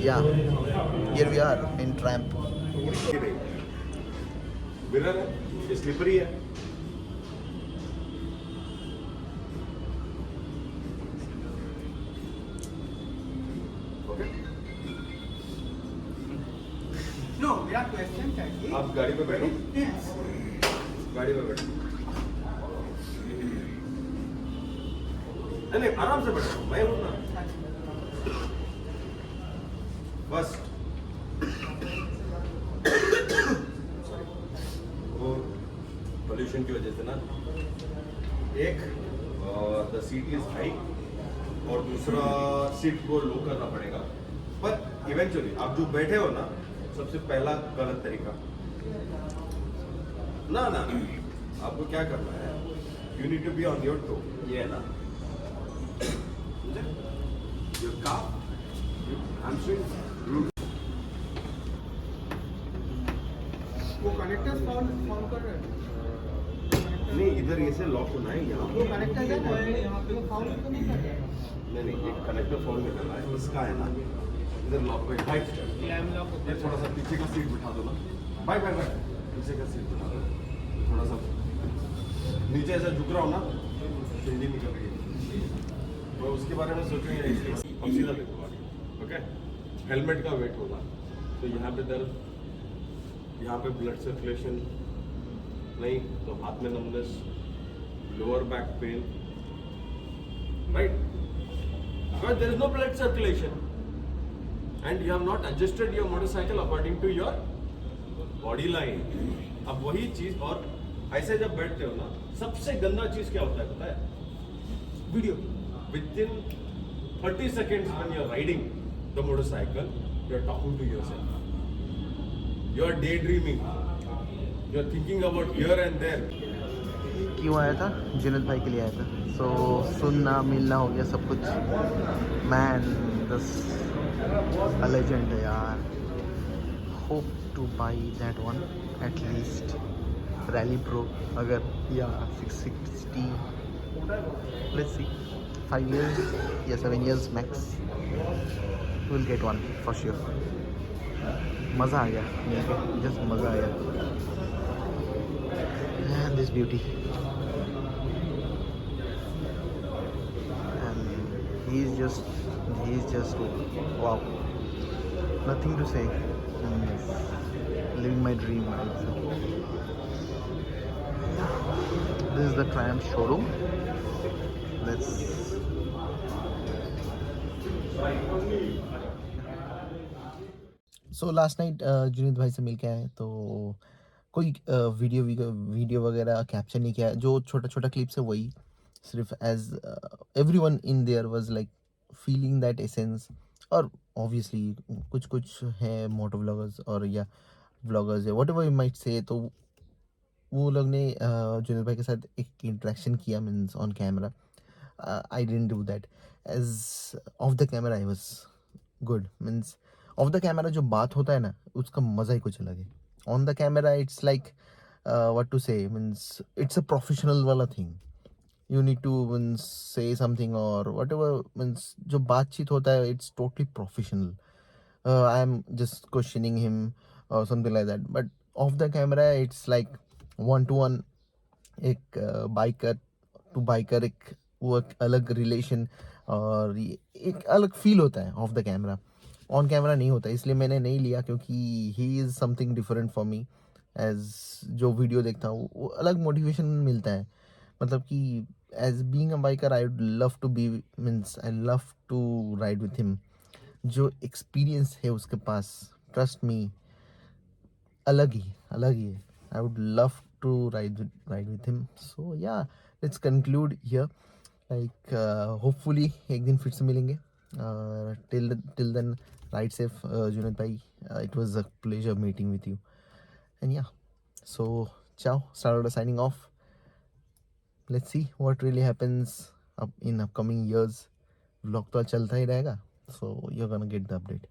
Yeah, here we are in Tramp. Mirror है, ये slippery है. ओके. No, मेरा क्वेश्चन चाहिए. आप गाड़ी पे बैठो. गाड़ी पे बैठो. नहीं आराम से बैठो. मैं हूँ ना. बस. वो पोल्यूशन की वजह से ना एक द सीट इज हाई और दूसरा सीट को लो करना पड़ेगा. पर इवेंचुअली आप जो बैठे हो ना, सबसे पहला गलत तरीका ना ना आपको क्या करना है, you need to be on your toe. ये है ना योर काफ hamstring root. वो कनेक्टर्स फाउंड कर रहे हैं. नहीं इधर ये से लॉक होना है यहाँ. वो कनेक्टर है ना, वो फाउंड तो नहीं कर रहे. नहीं एक कनेक्टर फाउंड में करना है. इसका है ना इधर लॉक पे टाइट लॉक होता है. थोड़ा सा पीछे का सीट बिठा दो ना. Bye bye bye. पीछे का सीट बिठा दो. थोड़ा सा नीचे ऐसा झुक रहा हो ना, हिंदी निकल रही है. तो उसके बारे में सोचेंगे इसलिए हम सीधा देखो गाड़ी. ओके. हेलमेट का वेट होगा तो यहाँ पे दर्द, यहाँ पे ब्लड सर्कुलेशन नहीं तो हाथ में numbness, lower back pain, right? Because there is no blood circulation and you have not adjusted your motorcycle according to your body line. अब वही चीज. और ऐसे जब बैठते हो ना, सबसे गंदा चीज क्या होता है पता है? Video. Within 30 seconds when you are riding the motorcycle, you are talking to yourself. You are daydreaming. You are thinking about here and there. क्यों आया था? जुनैद भाई के लिए आया था. सो सुनना मिलना हो गया सब कुछ. मैन दिस अ लेजेंड है यार. Hope two by that one at least. Rally pro अगर या 660. लेट्स सी 5 years या 7 years max we'll get one for sure. मज़ा आ गया मिलके. जस्ट मज़ा आ गया. And this beauty. And he's just wow. Nothing to say. Living my dream. This is the Triumph showroom. Let's. So last night Junaid भाई से मिल के आए तो कोई वीडियो वगैरह कैप्चर नहीं किया. जो छोटा छोटा क्लिप्स है वही सिर्फ as everyone in there was like feeling that essence. और ऑब्वियसली कुछ है मोटो व्लॉगर्स और या व्लॉगर्स है व्हाटएवर यू माइट से, तो वो लोग ने जुनैद भाई के साथ एक इंटरेक्शन किया means on camera. I didn't do that. As off the camera I was good. Means off the camera जो बात होता है ना, उसका मज़ा ही कुछ अलग है. On the camera it's like what to say, means it's a professional वाला thing. You need to means say something और वट एवर. मीन्स जो बातचीत होता है it's totally professional. I am just questioning him और something like that. But off the camera it's like 1-to-1. एक biker to biker एक वो एक अलग रिलेशन और एक अलग फील होता है off the camera. On camera नहीं होता, इसलिए मैंने नहीं लिया क्योंकि he is something different for me. As जो वीडियो देखता हूँ वो अलग मोटिवेशन मिलता है. मतलब कि as being a biker I would love to be means I love to ride with him. जो एक्सपीरियंस है उसके पास, ट्रस्ट मी, अलग ही है. I would love to ride with him. So yeah let's conclude here. Like hopefully एक दिन फिर से मिलेंगे. Till then, ride safe, Junaid bhai. It was a pleasure meeting with you. And yeah, so ciao. Starlord signing off. Let's see what really happens in upcoming years. Vlog तो चलता ही रहेगा. So you're gonna get the update.